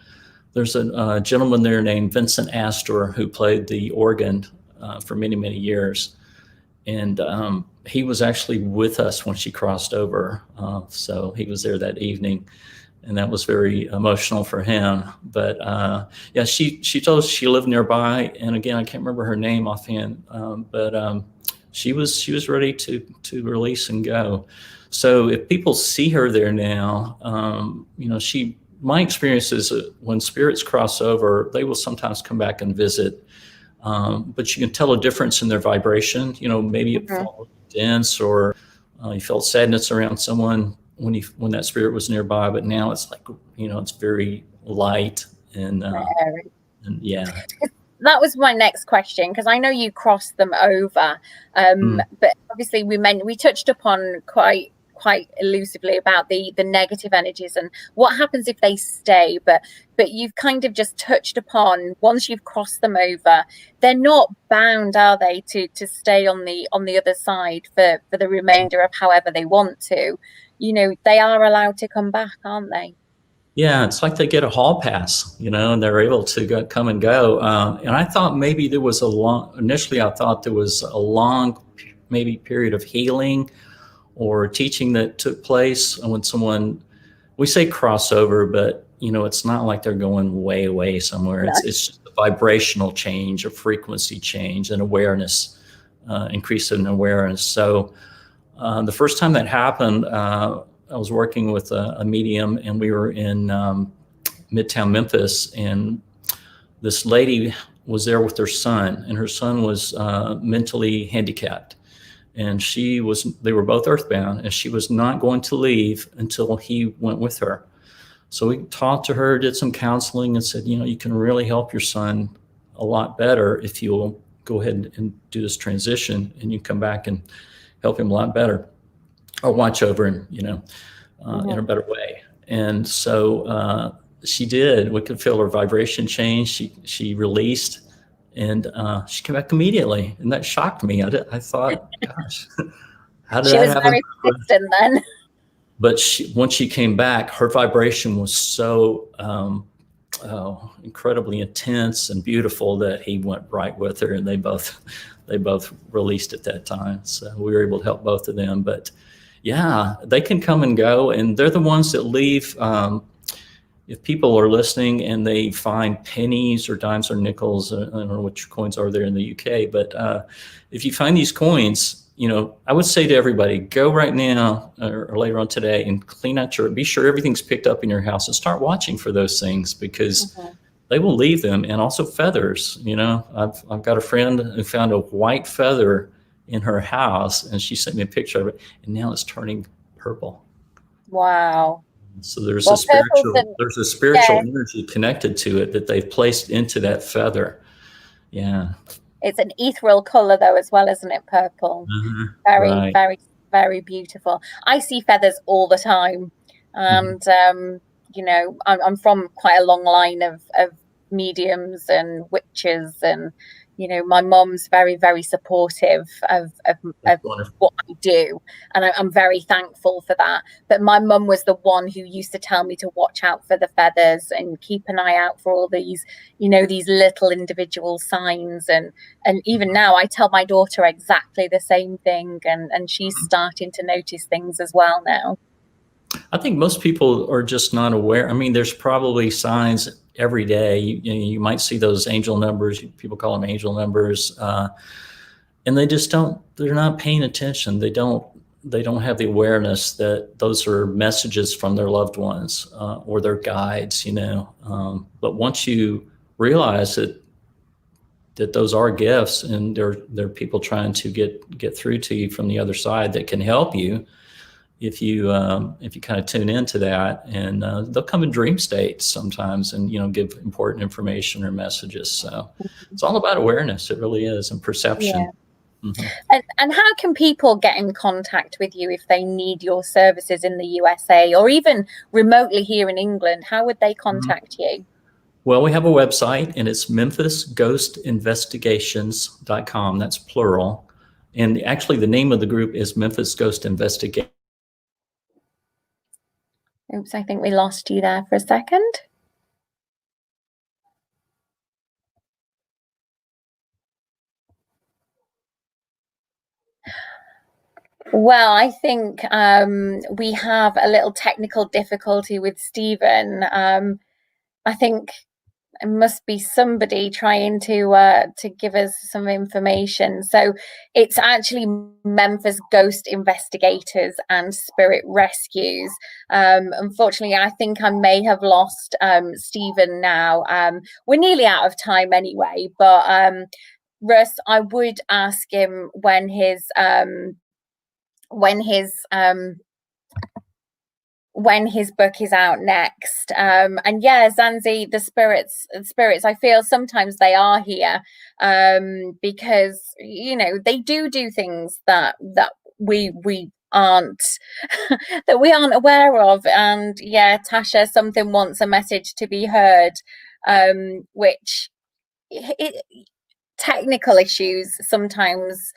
there's a gentleman there named Vincent Astor who played the organ for many, many years. And he was actually with us when she crossed over. So he was there that evening, and that was very emotional for him. But yeah, she told us she lived nearby. And again, I can't remember her name offhand, but she was ready to release and go. So if people see her there now, my experience is that when spirits cross over, they will sometimes come back and visit. But you can tell a difference in their vibration. Maybe it felt dense, or you felt sadness around someone when that spirit was nearby. But now it's like, it's very light and yeah.
That was my next question, because I know you crossed them over, but obviously we touched upon quite elusively about the negative energies and what happens if they stay, but you've kind of just touched upon, once you've crossed them over, they're not bound, are they, to stay on the other side for the remainder of however they want to. They are allowed to come back, aren't they?
Yeah, it's like they get a hall pass, and they're able to come and go. And I thought maybe there was initially I thought there was a long maybe period of healing or teaching that took place when we say crossover, but it's not like they're going way away somewhere. No. It's just a vibrational change, a frequency change, an awareness, increase in awareness. So the first time that happened, I was working with a medium, and we were in Midtown Memphis, and this lady was there with her son, and her son was mentally handicapped. And they were both earthbound, and she was not going to leave until he went with her. So we talked to her, did some counseling, and said, you can really help your son a lot better if you'll go ahead and do this transition, and you come back and help him a lot better, or watch over him, in a better way. And so she did. We could feel her vibration change. She released. And she came back immediately, and that shocked me. I thought, gosh, how did that happen? She was
very persistent then.
But once she came back, her vibration was so incredibly intense and beautiful that he went right with her, and they both released at that time. So we were able to help both of them. But yeah, they can come and go, and they're the ones that leave. If people are listening and they find pennies or dimes or nickels, I don't know which coins are there in the UK, but if you find these coins, I would say to everybody, go right now or later on today and clean out be sure everything's picked up in your house, and start watching for those things, because they will leave them. And also feathers. I've got a friend who found a white feather in her house, and she sent me a picture of it, and now it's turning purple.
Wow.
So there's a spiritual energy connected to it that they've placed into that feather. Yeah.
It's an ethereal color though, as well, isn't it? Purple. Very, right. Very, very beautiful. I see feathers all the time. And, I'm from quite a long line of mediums and witches, and, my mum's very, very supportive of what I do, and I'm very thankful for that. But my mum was the one who used to tell me to watch out for the feathers and keep an eye out for all these, these little individual signs. And even now I tell my daughter exactly the same thing, and she's starting to notice things as well now.
I think most people are just not aware. I mean, there's probably signs every day. You might see those angel numbers. People call them angel numbers, and they're not paying attention. They don't have the awareness that those are messages from their loved ones or their guides. But once you realize that those are gifts, and they're people trying to get through to you from the other side that can help you. If you kind of tune into that, and they'll come in dream states sometimes, and give important information or messages. So it's all about awareness. It really is, and perception.
Yeah. And how can people get in contact with you if they need your services in the USA or even remotely here in England? How would they contact you?
Well, we have a website, and it's memphisghostinvestigations.com. That's plural. And actually the name of the group is Memphis Ghost Investigation.
Oops, I think we lost you there for a second. Well, I think we have a little technical difficulty with Stephen. I think it must be somebody trying to give us some information. So it's actually Memphis Ghost Investigators and Spirit Rescues. Unfortunately, I think I may have lost Stephen now. We're nearly out of time anyway, but Russ, I would ask him when his book is out next. And yeah, Zanzi, the spirits, I feel sometimes they are here because they do things that we aren't that we aren't aware of. And yeah, Tasha, something wants a message to be heard, which technical issues sometimes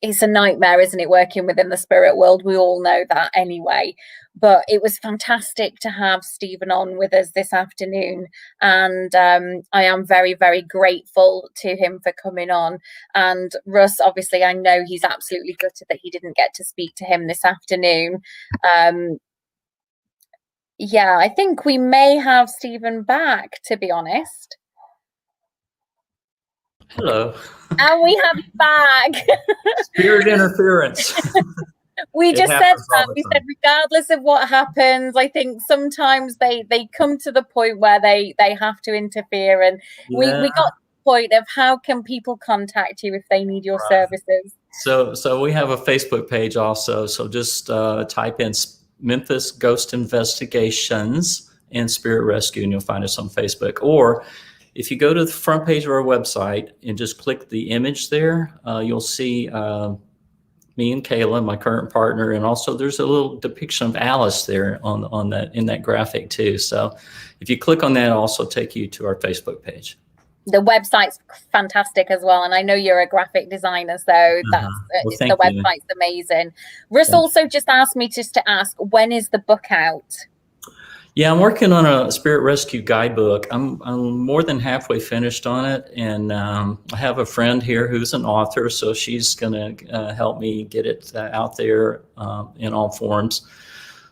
it's a nightmare, isn't it, working within the spirit world? We all know that anyway. But it was fantastic to have Stephen on with us this afternoon, and I am very, very grateful to him for coming on. And Russ, obviously, I know he's absolutely gutted that he didn't get to speak to him this afternoon. Yeah, I think we may have Stephen back, to be honest.
Hello.
And we have you back.
Spirit interference.
We just said that. We said regardless of what happens, I think sometimes they come to the point where they have to interfere. And we got to the point of how can people contact you if they need your services?
So we have a Facebook page also. So just type in Memphis Ghost Investigations and Spirit Rescue, and you'll find us on Facebook. Or if you go to the front page of our website and just click the image there, you'll see me and Kayla, my current partner, and also there's a little depiction of Alice there on that in that graphic too. So if you click on that, it'll also take you to our Facebook page.
The website's fantastic as well, and I know you're a graphic designer, so the website's amazing. Russ also just asked me to ask, when is the book out?
Yeah, I'm working on a spirit rescue guidebook. I'm more than halfway finished on it, and I have a friend here who's an author, so she's going to help me get it out there in all forms.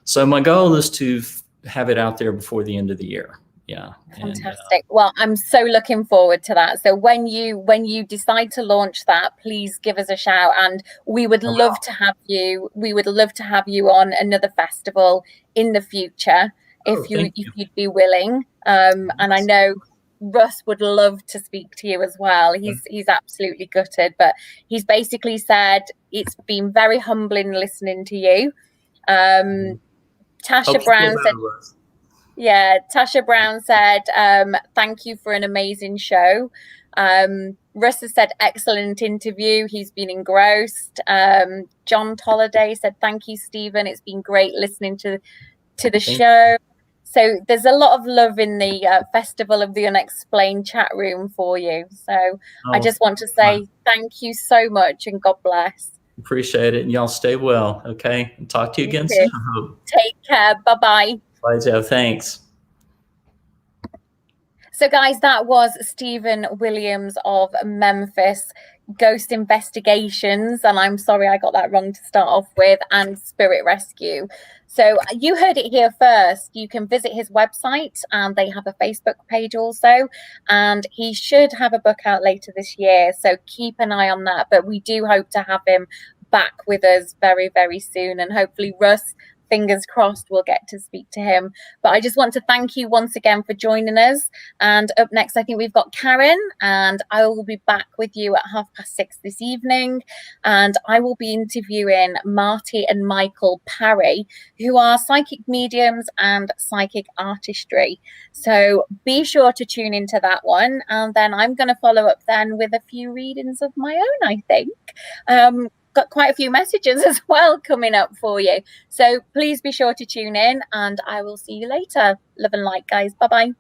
So my goal is to have it out there before the end of the year. Yeah.
Fantastic. Well, I'm so looking forward to that. So when you decide to launch that, please give us a shout, and we would love to have you. We would love to have you on another festival in the future. If you'd be willing, and I know Russ would love to speak to you as well. He's absolutely gutted, but he's basically said it's been very humbling listening to you. Tasha Brown said, Tasha Brown said, thank you for an amazing show. Russ has said, excellent interview. He's been engrossed. John Tolliday said, thank you, Stephen. It's been great listening to the show. So there's a lot of love in the Festival of the Unexplained chat room for you. So I just want to say thank you so much and God bless.
Appreciate it. And y'all stay well. Okay. Talk to you again soon, I hope.
Take care. Bye-bye.
Bye, Joe. Thanks.
So guys, that was Stephen Williams of Memphis Ghost Investigations, and I'm sorry I got that wrong to start off with, and Spirit Rescue. So you heard it here first. You can visit his website, and they have a Facebook page also, and he should have a book out later this year, so keep an eye on that. But we do hope to have him back with us very, very soon, and hopefully Russ, fingers crossed, we'll get to speak to him. But I just want to thank you once again for joining us. And up next, I think we've got Karen, and I will be back with you at 6:30 this evening. And I will be interviewing Marty and Michael Parry, who are psychic mediums and psychic artistry. So be sure to tune into that one. And then I'm going to follow up then with a few readings of my own, I think. Got quite a few messages as well coming up for you. So please be sure to tune in, and I will see you later. Love and light, guys. Bye-bye.